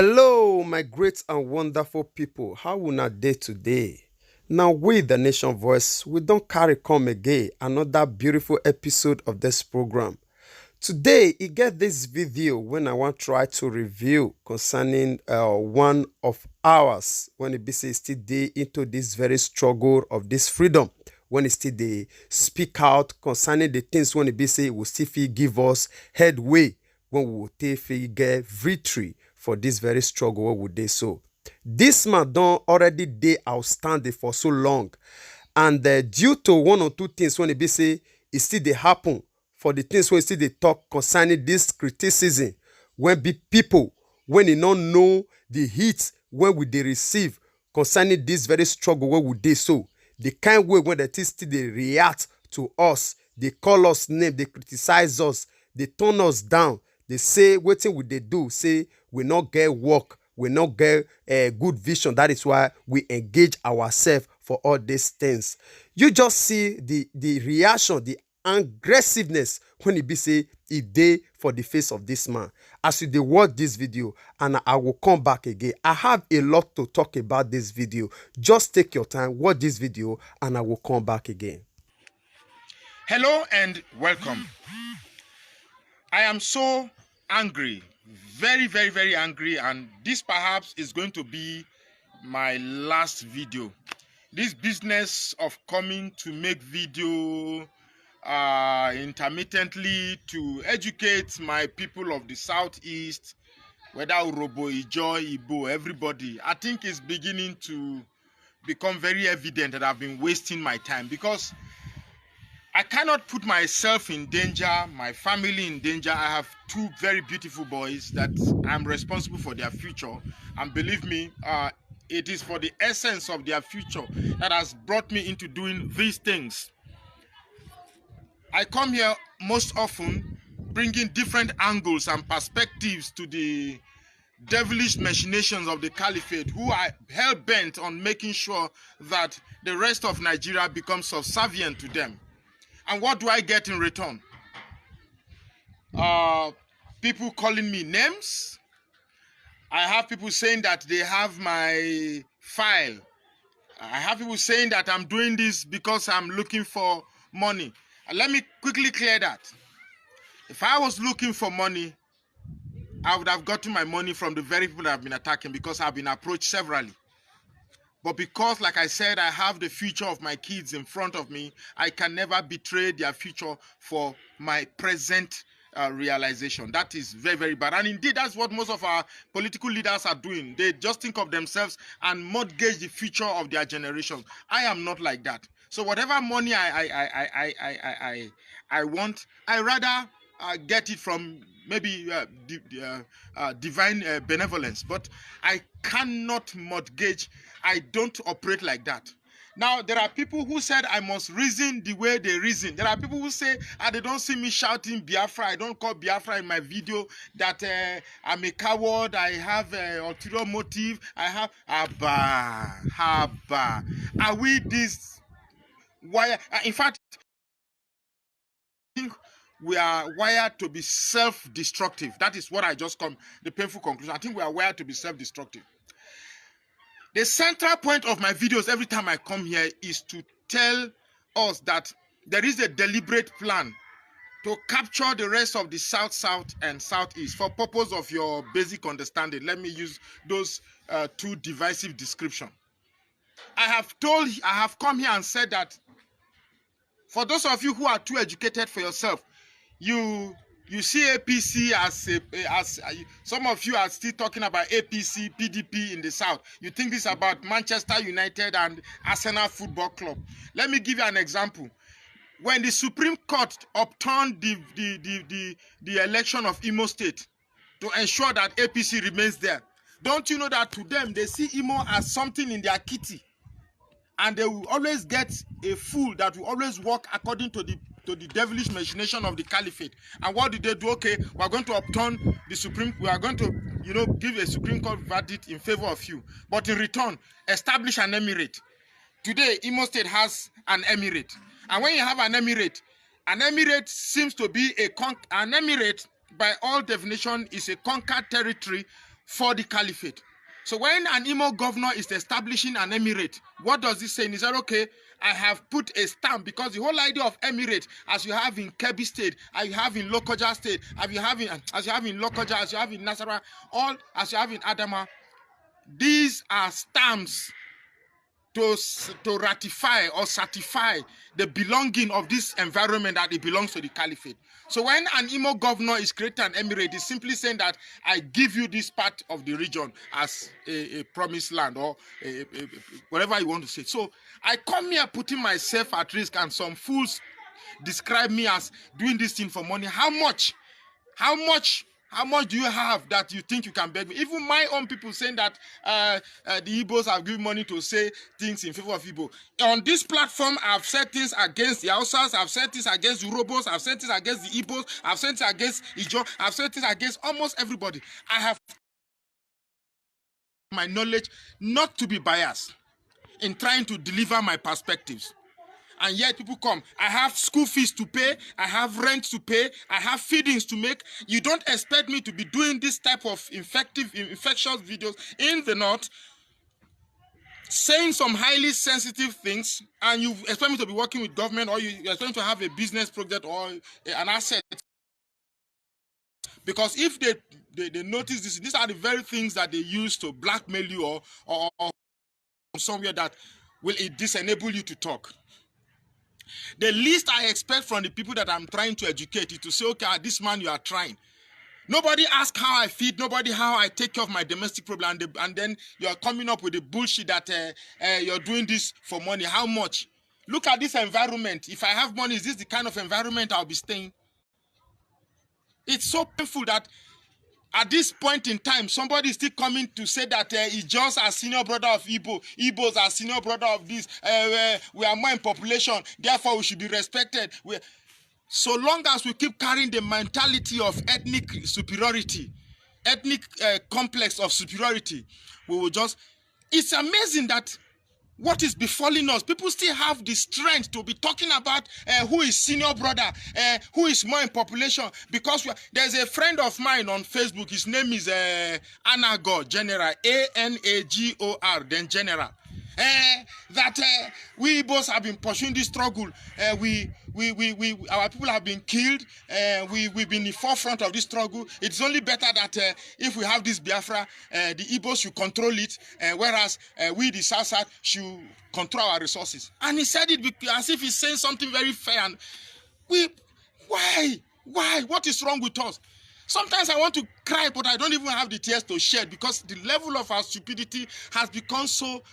Hello, my great and wonderful people. How una day today? Now, we, the Nation Voice, we don't carry come again another beautiful episode of this program. Today, you get this video when I want try to review concerning one of ours when it be say still dey into this very struggle of this freedom. When it still dey speak out concerning the things when it be say it will still fit give us headway when we will take fit get victory for this very struggle wey we dey so. This man don already dey outstanding for so long, and due to one or two things when e be say e still dey happen for the things wey still dey talk concerning this criticism when be people when e no know the heat wey we dey receive concerning this very struggle wey we dey so, the kind way wey dem still dey react to us, dey call us name, dey criticize us, dey turn us down, dey say wetin we dey do, say we no get work, we no get good vision. That is why we engage ourselves for all these things. You just see the reaction, the aggressiveness when e be say e dey for the face of this man. As you dey watch this video, and I will come back again, I have a lot to talk about this video. Just take your time, watch this video, and I will come back again. Hello and welcome. I am so angry, very angry, and this perhaps is going to be my last video. This business of coming to make video intermittently to educate my people of the southeast, whether Urobo, Ijo, Igbo, everybody, I think is beginning to become very evident that I've been wasting my time, because I cannot put myself in danger, my family in danger. I have two very beautiful boys that I'm responsible for their future. And believe me, it is for the essence of their future that has brought me into doing these things. I come here most often bringing different angles and perspectives to the devilish machinations of the caliphate, who are hell-bent on making sure that the rest of Nigeria becomes subservient to them. And what do I get in return? People calling me names. I have people saying that they have my file. I have people saying that I'm doing this because I'm looking for money. Let me quickly clear that. If I was looking for money, I would have gotten my money from the very people that have been attacking, because I've been approached severally. But because, like I said, I have the future of my kids in front of me, I can never betray their future for my present realization. That is very bad. And indeed, that's what most of our political leaders are doing. They just think of themselves and mortgage the future of their generation. I am not like that. So whatever money I want, I rather get it from maybe divine benevolence, but I cannot mortgage. I don't operate like that. Now, there are people who said I must reason the way they reason. There are people who say, they don't see me shouting Biafra. I don't call Biafra in my video, that I'm a coward, I have ulterior motive, I have... Haba. Are we this... Why? In fact, I think we are wired to be self-destructive. That is what I just come, the painful conclusion. I think we are wired to be self-destructive. The central point of my videos every time I come here is to tell us that there is a deliberate plan to capture the rest of the South, and Southeast. For purpose of your basic understanding, let me use those two divisive descriptions. I have come here and said that for those of you who are too educated for yourself, you see APC as some of you are still talking about APC, PDP in the South. You think this is about Manchester United and Arsenal Football Club. Let me give you an example. When the Supreme Court upturned the election of Imo State to ensure that APC remains there, don't you know that to them they see Imo as something in their kitty, and they will always get a fool that will always work according to the devilish machination of the caliphate. And what do they do? Okay, we are going to upturn the Supreme, we are going to, give a Supreme Court verdict in favor of you, but in return, establish an emirate. Today, Imo State has an emirate. And when you have an emirate seems to be an emirate by all definition is a conquered territory for the caliphate. So when an Imo governor is establishing an emirate, what does this say? He said, okay, I have put a stamp, because the whole idea of emirate, as you have in Kebbi State, as you have in Lokoja State, as you have in Lokoja, as you have in Nasarawa, all as you have in Adama, these are stamps to ratify or certify the belonging of this environment, that it belongs to the caliphate. So when an Imo governor is creating an emirate, it's simply saying that I give you this part of the region as a promised land, or whatever you want to say. So I come here putting myself at risk, and some fools describe me as doing this thing for money. How much? How much do you have that you think you can beg me? Even my own people saying that the Igbos have given money to say things in favor of Igbo. On this platform, I've said things against the Hausas, I've said things against the Urobos, I've said things against the Igbos, I've said things against Ijo, I've said things against almost everybody. I have my knowledge not to be biased in trying to deliver my perspectives. And yet people come. I have school fees to pay. I have rent to pay. I have feedings to make. You don't expect me to be doing this type of infectious videos in the north, saying some highly sensitive things, and you expect me to be working with government, or you expect me to have a business project or an asset. Because if they notice this, these are the very things that they use to blackmail you, or somewhere that will disenable you to talk. The least I expect from the people that I'm trying to educate is to say, okay, this man, you are trying. Nobody asks how I feed, nobody how I take care of my domestic problem, and then you're coming up with the bullshit that you're doing this for money. How much? Look at this environment. If I have money, is this the kind of environment I'll be staying? It's so painful that at this point in time, somebody is still coming to say that he's just a senior brother of Igbo. Igbos are senior brother of this. We are more in population, therefore we should be respected. So long as we keep carrying the mentality of ethnic superiority, ethnic complex of superiority, we will just... It's amazing that what is befalling us, people still have the strength to be talking about who is senior brother, who is more in population. Because there's a friend of mine on Facebook, his name is Anagor General, Anagor, then General. We both have been pursuing this struggle. Our people have been killed. We've been in the forefront of this struggle. It's only better that if we have this Biafra, the Igbos should control it, whereas we, the South, should control our resources. And he said it as if he's saying something very fair. And why? What is wrong with us? Sometimes I want to cry, but I don't even have the tears to shed, because the level of our stupidity has become so.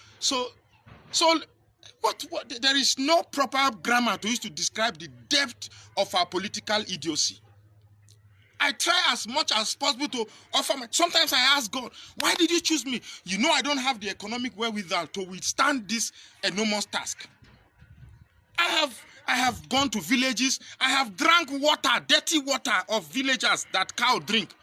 What? There is no proper grammar to use to describe the depth of our political idiocy. I try as much as possible to offer sometimes I ask God, why did you choose me? You know I don't have the economic wherewithal to withstand this enormous task. I have gone to villages. I have drank water, dirty water of villagers that cow drink,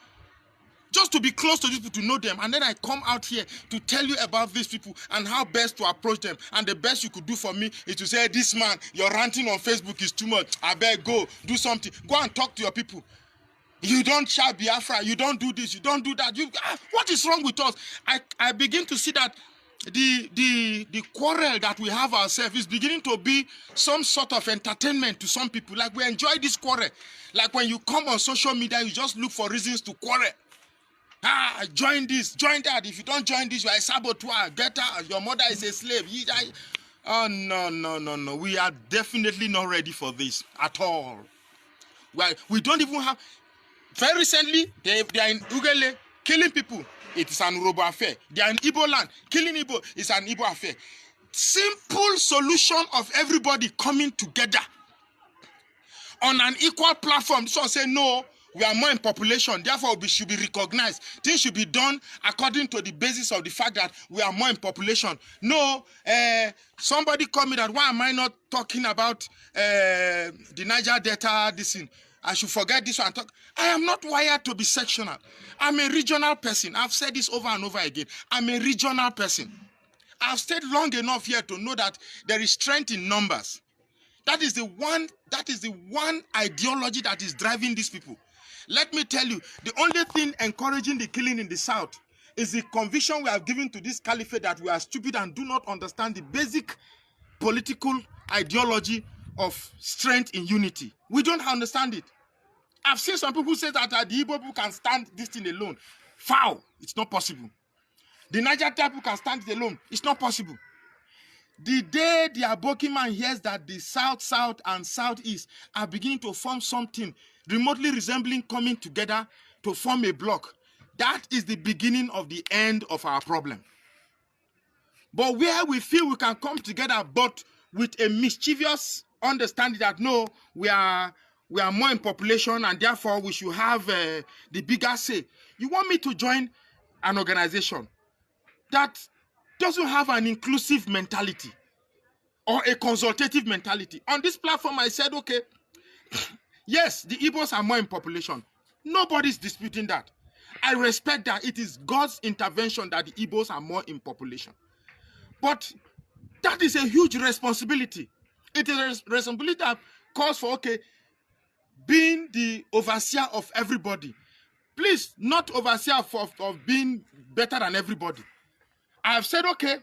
just to be close to these people, to know them. And then I come out here to tell you about these people and how best to approach them. And the best you could do for me is to say, this man, your ranting on Facebook is too much. I beg, go, do something. Go and talk to your people. You don't shout Biafra. You don't do this. You don't do that. What is wrong with us? I begin to see that the quarrel that we have ourselves is beginning to be some sort of entertainment to some people. Like, we enjoy this quarrel. Like, when you come on social media, you just look for reasons to quarrel. Join this, join that. If you don't join this, you are a saboteur. Get out. Your mother is a slave. Oh, no. We are definitely not ready for this at all. Well, we don't even have... Very recently, they are in Ugele killing people. It is an Urobo affair. They are in Igbo land. Killing Igbo is an Igbo affair. Simple solution of everybody coming together on an equal platform. So say, no, we are more in population, therefore we should be recognized. Things should be done according to the basis of the fact that we are more in population. No, somebody called me that, why am I not talking about the Niger Delta, this thing? I should forget this one and talk. I am not wired to be sectional. I'm a regional person. I've said this over and over again. I'm a regional person. I've stayed long enough here to know that there is strength in numbers. That is the one ideology that is driving these people. Let me tell you, the only thing encouraging the killing in the South It's the conviction we have given to this caliphate that we are stupid and do not understand the basic political ideology of strength in unity. We don't understand it. I've seen some people say that the Igbo people can stand this thing alone. Foul. It's not possible. The Niger people can stand it alone. It's not possible. The day the Aboki man hears that the South and Southeast are beginning to form something remotely resembling coming together to form a block, that is the beginning of the end of our problem. But where we feel we can come together, but with a mischievous understanding that no, we are more in population and therefore we should have the bigger say. You want me to join an organization that doesn't have an inclusive mentality or a consultative mentality? On this platform, I said, okay, yes, the Igbos are more in population. Nobody's disputing that. I respect that it is God's intervention that the Igbos are more in population. But that is a huge responsibility. It is a responsibility that calls for, okay, being the overseer of everybody. Please, not overseer of being better than everybody. I have said, okay,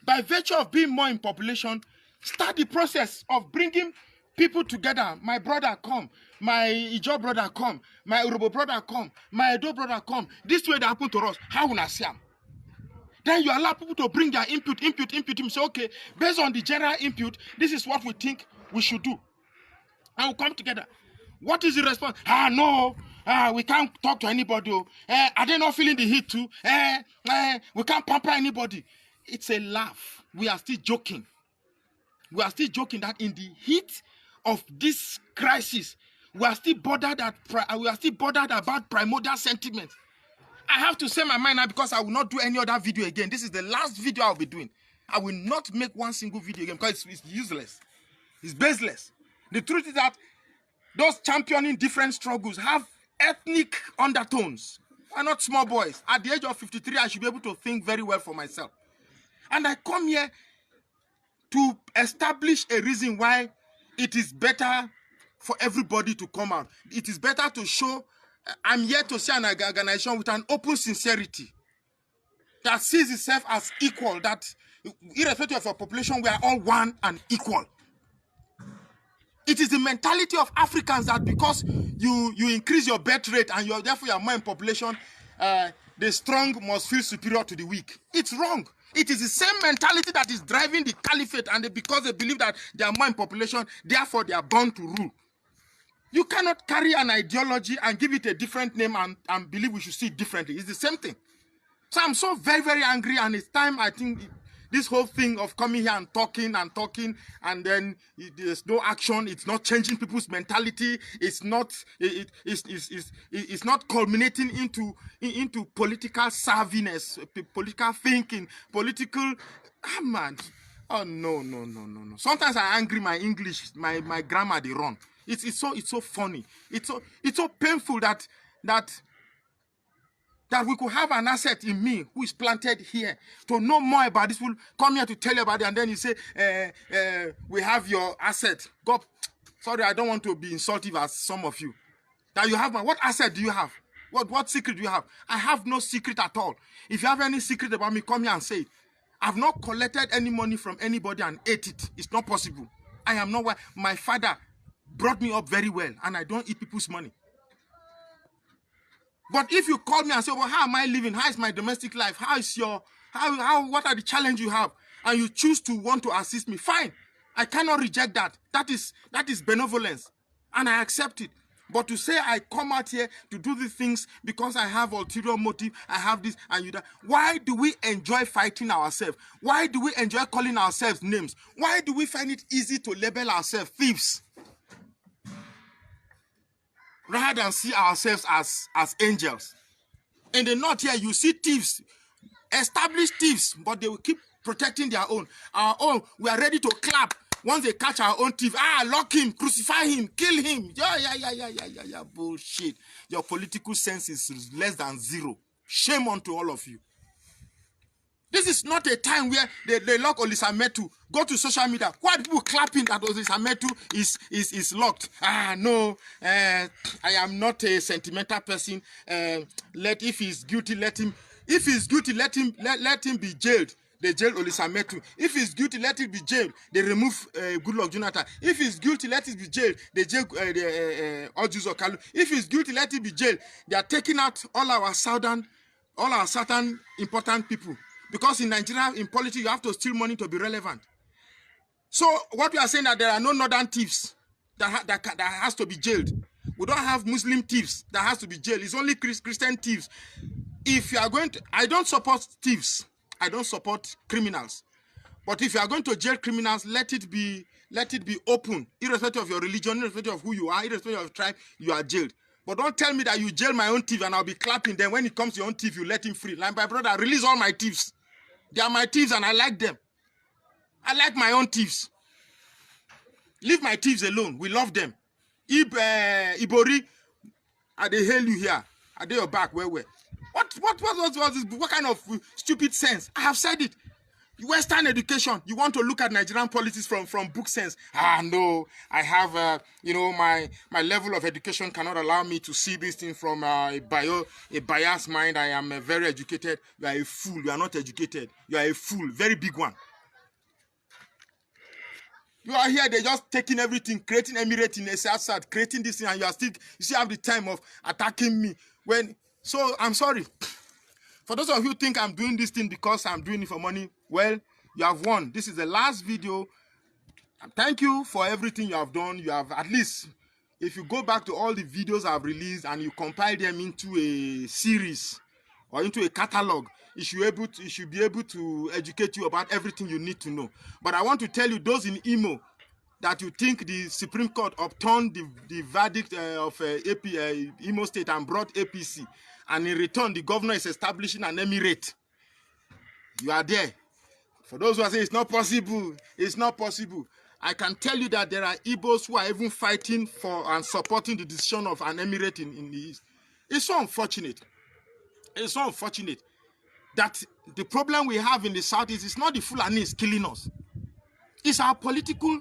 by virtue of being more in population, start the process of bringing people together. My brother come, my Ijo brother come, my Urobo brother come, my Edo brother come. This way that happened to us. How will I see them? Then you allow people to bring their input. You say, okay, based on the general input, this is what we think we should do. And we'll come together. What is the response? No, we can't talk to anybody. Are they not feeling the heat too? We can't pamper anybody. It's a laugh. We are still joking. We are still joking that in the heat of this crisis, we are still bothered about primordial sentiment. I have to say my mind now because I will not do any other video again. This is the last video I'll be doing. I will not make one single video again because it's useless. It's baseless. The truth is that those championing different struggles have ethnic undertones. We're not small boys. At the age of 53, I should be able to think very well for myself. And I come here to establish a reason why it is better for everybody to come out. It is better to show I'm here to see an organization with an open sincerity that sees itself as equal, that irrespective of your population, we are all one and equal. It is the mentality of Africans that because you increase your birth rate and therefore you are more in population, the strong must feel superior to the weak. It's wrong. It is the same mentality that is driving the caliphate, and because they believe that they are more in population, therefore they are bound to rule. You cannot carry an ideology and give it a different name and believe we should see it differently. It's the same thing. So I'm so very, very angry, and it's time, I think, this whole thing of coming here and talking, and then there's no action. It's not changing people's mentality. It's not culminating into political savviness, political thinking, political. Man. Oh no. Sometimes I angry my English, my grammar they run. It's so funny. It's so painful that we could have an asset in me who is planted here to know more about this. Will come here to tell you about it, and then you say, we have your asset. God, sorry, I don't want to be insultive as some of you. That you have what asset do you have? What secret do you have? I have no secret at all. If you have any secret about me, come here and say it. I've not collected any money from anybody and ate it. It's not possible. I am not. My father brought me up very well, and I don't eat people's money. But if you call me and say, well, how am I living? How is my domestic life? What are the challenges you have? And you choose to want to assist me, fine. I cannot reject that. That is benevolence. And I accept it. But to say I come out here to do these things because I have ulterior motive, I have this and you that. Why do we enjoy fighting ourselves? Why do we enjoy calling ourselves names? Why do we find it easy to label ourselves thieves? Rather than see ourselves as angels. In the north here, you see thieves, established thieves, but they will keep protecting their own. Our own, we are ready to clap once they catch our own thief. Lock him, crucify him, kill him. Yeah, bullshit. Your political sense is less than zero. Shame unto all of you. This is not a time where they lock Olisametu. Go to social media. Why are people clapping that Olisametu is locked? No, I am not a sentimental person. If he's guilty, let him. If he's guilty, let him be jailed. They jail Olisametu. If he's guilty, let it be jailed. They remove Goodluck Jonathan. If he's guilty, let it be jailed. They jail Ojuzo Kalu. If he's guilty, let it be jailed. They are taking out all our southern important people. Because in Nigeria, in politics, you have to steal money to be relevant. So what we are saying that there are no northern thieves that has to be jailed. We don't have Muslim thieves that has to be jailed. It's only Christian thieves. If you are going to, I don't support thieves. I don't support criminals. But if you are going to jail criminals, let it be open, irrespective of your religion, irrespective of who you are, irrespective of your tribe, you are jailed. But don't tell me that you jail my own thief and I'll be clapping. Then when it comes to your own thief, you let him free. Like my brother, release all my thieves. They are my thieves and I like them. I like my own thieves. Leave my thieves alone. We love them. Ibori, I they hail you here. I they your back. Where? What was this? What kind of stupid sense? I have said it. Western education. You want to look at Nigerian politics from book sense? No. I have my level of education cannot allow me to see this thing from a biased mind. I am very educated. You are a fool. You are not educated. You are a fool. Very big one. You are here, they're just taking everything, creating Emirate in Assad, creating this thing, and you still have the time of attacking me. So I'm sorry. For those of you who think I'm doing this thing because I'm doing it for money, well, you have won. This is the last video. Thank you for everything you have done. You have, at least, if you go back to all the videos I've released and you compile them into a series or into a catalog, it should be able to educate you about everything you need to know. But I want to tell you, those in Imo, that you think the Supreme Court upturned the verdict of Imo State and brought APC, and in return, the governor is establishing an emirate. You are there. For those who are saying it's not possible, it's not possible. I can tell you that there are Igbos who are even fighting for and supporting the decision of an emirate in the East. It's so unfortunate. It's so unfortunate that the problem we have in the South is not the Fulanis killing us. It's our political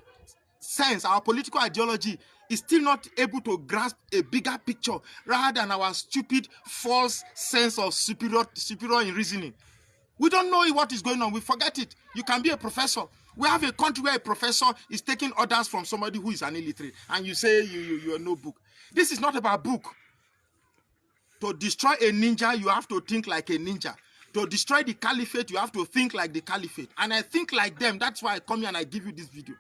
sense, our political ideology is still not able to grasp a bigger picture rather than our stupid, false sense of superior in reasoning. We don't know what is going on. We forget it. You can be a professor. We have a country where a professor is taking orders from somebody who is an illiterate, and you say you are no book. This is not about book. To destroy a ninja, you have to think like a ninja. To destroy the caliphate, you have to think like the caliphate. And I think like them. That's why I come here and I give you this video.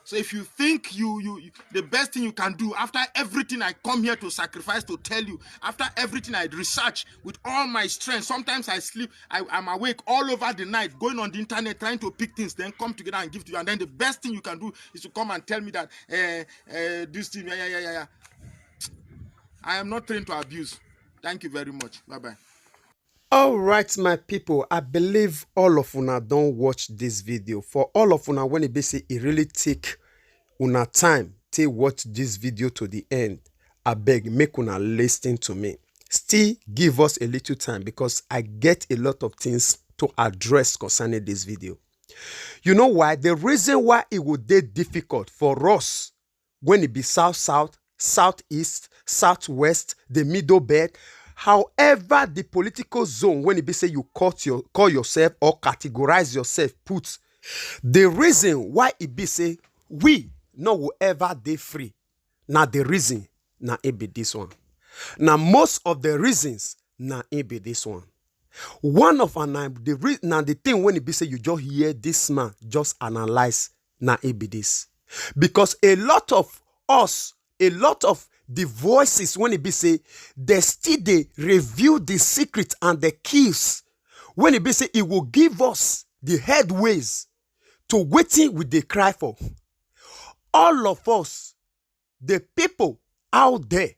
So if you think the best thing you can do, after everything I come here to sacrifice to tell you, after everything I research with all my strength, sometimes I sleep, I'm awake all over the night, going on the internet, trying to pick things, then come together and give to you. And then the best thing you can do is to come and tell me that, this thing, yeah. I am not trained to abuse. Thank you very much. Bye-bye. All right, my people, I believe all of una don't watch this video. For all of una, when it be say it really take una time to watch this video to the end, I beg, make una listen to me. Still give us a little time because I get a lot of things to address concerning this video. You know why? The reason why it would be difficult for us when it be south-south, southeast, southwest, the middle belt, however the political zone, when it be say you call yourself or categorize yourself, put the reason why it be say we no will ever dey free. Now the reason na it be this one. Now most of the reasons na it be this one. One of the thing when it be say you just hear this man just analyze na it be this. Because a lot of us, a lot of the voices when it be say they still they reveal the secret and the keys. When it be say it will give us the headways to waiting with the cry for. All of us, the people out there,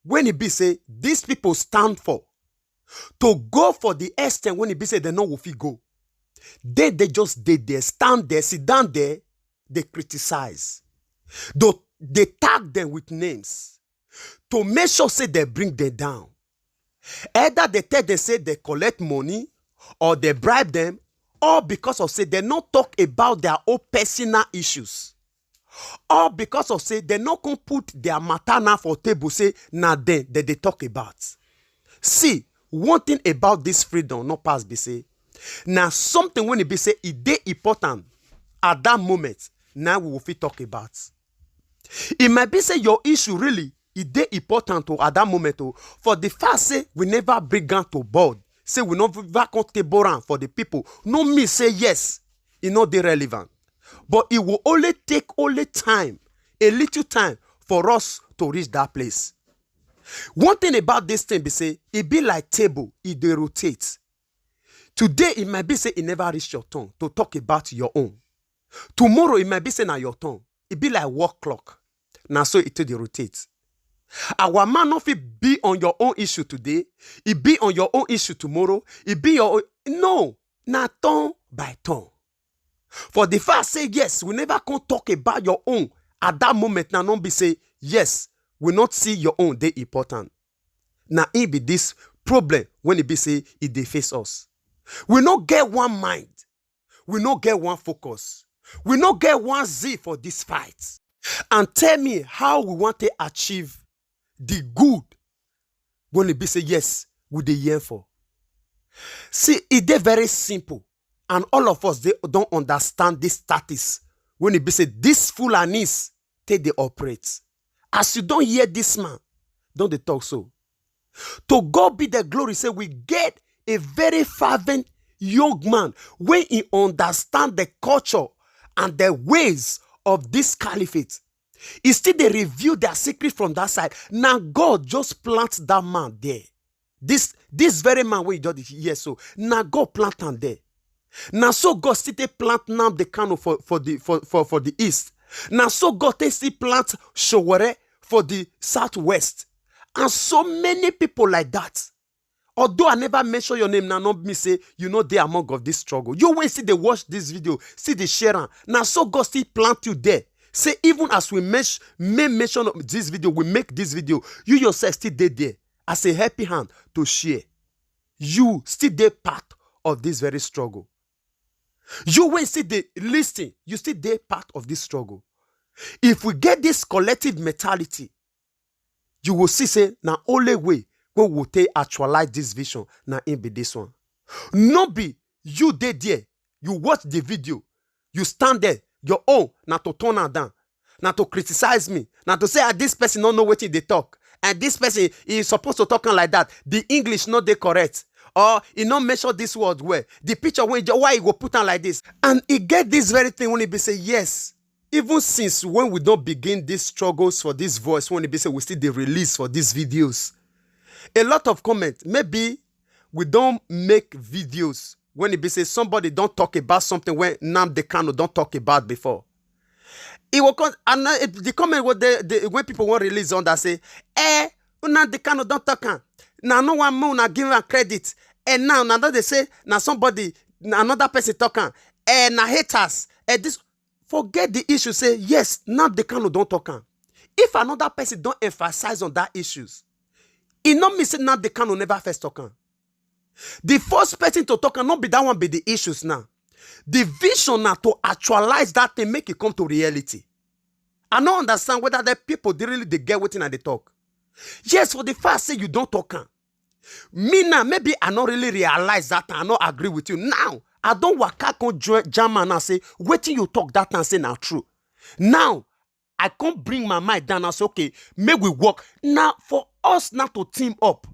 when it be say these people stand for, to go for the extent when it be say they know if you go. They just did there, stand there, sit down there, they criticize. They tag them with names to make sure say they bring them down. Either they tell them say they collect money or they bribe them, or because of say they not talk about their own personal issues. Or because of say they not can put their matter now for table say now then that they talk about. See, one thing about this freedom not pass be say now something when it be say it dey important at that moment now we will fit talk about. It might be say your issue really it dey important at that moment for the fact say we never bring am to board, say we never come table am for the people. No me say yes, it not dey relevant, but it will only take time, a little time for us to reach that place. One thing about this thing be say it be like table, it dey rotate. Today it might be say it never reach your turn to talk about your own. Tomorrow it might be say na your turn. It be like work clock. Now so it dey rotate. Our man not fit be on your own issue today. It be on your own issue tomorrow. It be your own. No, na turn by turn. For the fact say yes, we never can talk about your own at that moment. Now don't be say yes, we not see your own dey important. Now it be this problem when it be say it dey face us. We not get one mind. We not get one focus. We not get one zeal for this fight. And tell me how we want to achieve the good when it be say yes, we dey yearn for. See, it dey very simple. And all of us they don't understand this status. When it be say this Fulanis take they operate. As you don't hear this man, don't they talk so? To God be the glory, say we get a very fervent young man when he understand the culture and the ways of this caliphate. He still they reveal their secret from that side. Now God just plant that man there. This very man when you just hear so. Now God plant him there. Now so God still they plant the Kano for the east. Now so God they still plant Showore for the southwest. And so many people like that. Although I never mention your name, now not me say, you know they among of this struggle. You when see they watch this video, see the share. Now so God still plant you there. Say even as we may mention of this video, we make this video, you yourself still there as a happy hand to share. You still there part of this very struggle. You when see the listing, you still there part of this struggle. If we get this collective mentality, you will see say now only way we will take actualize this vision now in be this one. No be you there, you watch the video, you stand there, your own, not to turn her down, not to criticize me, not to say this person don't know what they talk, and this person is supposed to talk like that. The English not they correct, or he not measure this word well. The picture when why he go put on like this, and he get this very thing when he be say yes. Even since when we don't begin these struggles for this voice, when it be say we still the release for these videos, a lot of comments. Maybe we don't make videos when it be say somebody don't talk about something when Nnamdi Kanu don't talk about before. It will come and the comment what when people want release on that say, Nnamdi Kanu don't talk on. Now no one more give him credit. And now they say now somebody another person talk on. Now haters. This forget the issue. Say yes, Nnamdi Kanu don't talk on. If another person don't emphasize on that issues, it not mean say Nnamdi Kanu never first talk on. The first person to talk and not be that one be the issues now. The vision now to actualize that thing, make it come to reality. I don't understand whether the people they really they get waiting and they talk. Yes, for the fact say you don't talk. Me now, maybe I not really realize that and I not agree with you. Now, I don't work out on German and say, waiting you talk that and say now true. Now, I can't bring my mind down and say, okay, may we work. Now, for us now to team up.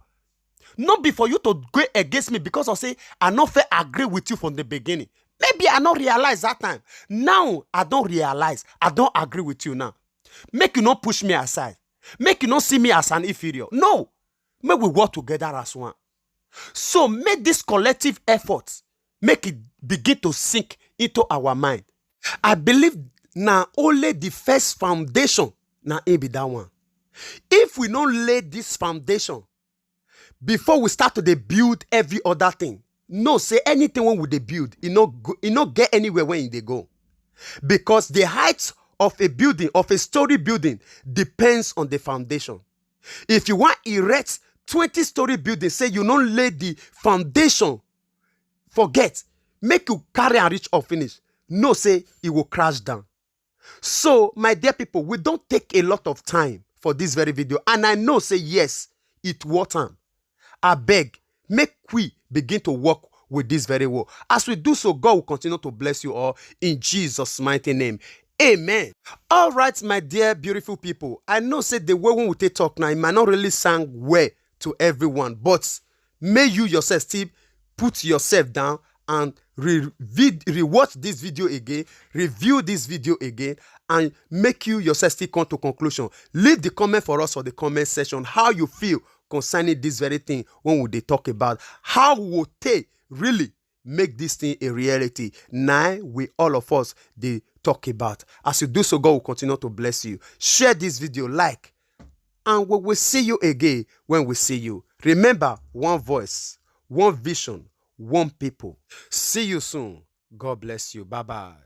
Not be for you to go against me because I say I not fair agree with you from the beginning. Maybe I not realize that time. Now I don't realize. I don't agree with you now. Make you not push me aside. Make you not see me as an inferior. No. Make we work together as one. So make this collective effort, make it begin to sink into our mind. I believe now only the first foundation now it be that one. If we don't lay this foundation, before we start to build every other thing, no, say anything when we build, it not get anywhere when they go. Because the height of a building, of a story building, depends on the foundation. If you want erect 20-story building, say you don't lay the foundation, forget, make you carry and reach or finish. No, say it will crash down. So, my dear people, we don't take a lot of time for this very video. And I know, say yes, it worth time. I beg, Make we begin to work with this very word. As we do so, God will continue to bless you all in Jesus' mighty name. Amen. All right, my dear beautiful people. I know say the way when we take talk now, it might not really sound well to everyone, but may you yourself still put yourself down and rewatch this video again, review this video again, and make you yourself still come to conclusion. Leave the comment for us for the comment section how you feel concerning this very thing when we talk about how would they really make this thing a reality. Now we all of us they talk about. As you do so, God will continue to bless you. Share this video, like, and we will see you again when we see you. Remember, one voice, one vision, one people. See you soon. God bless you. Bye-bye.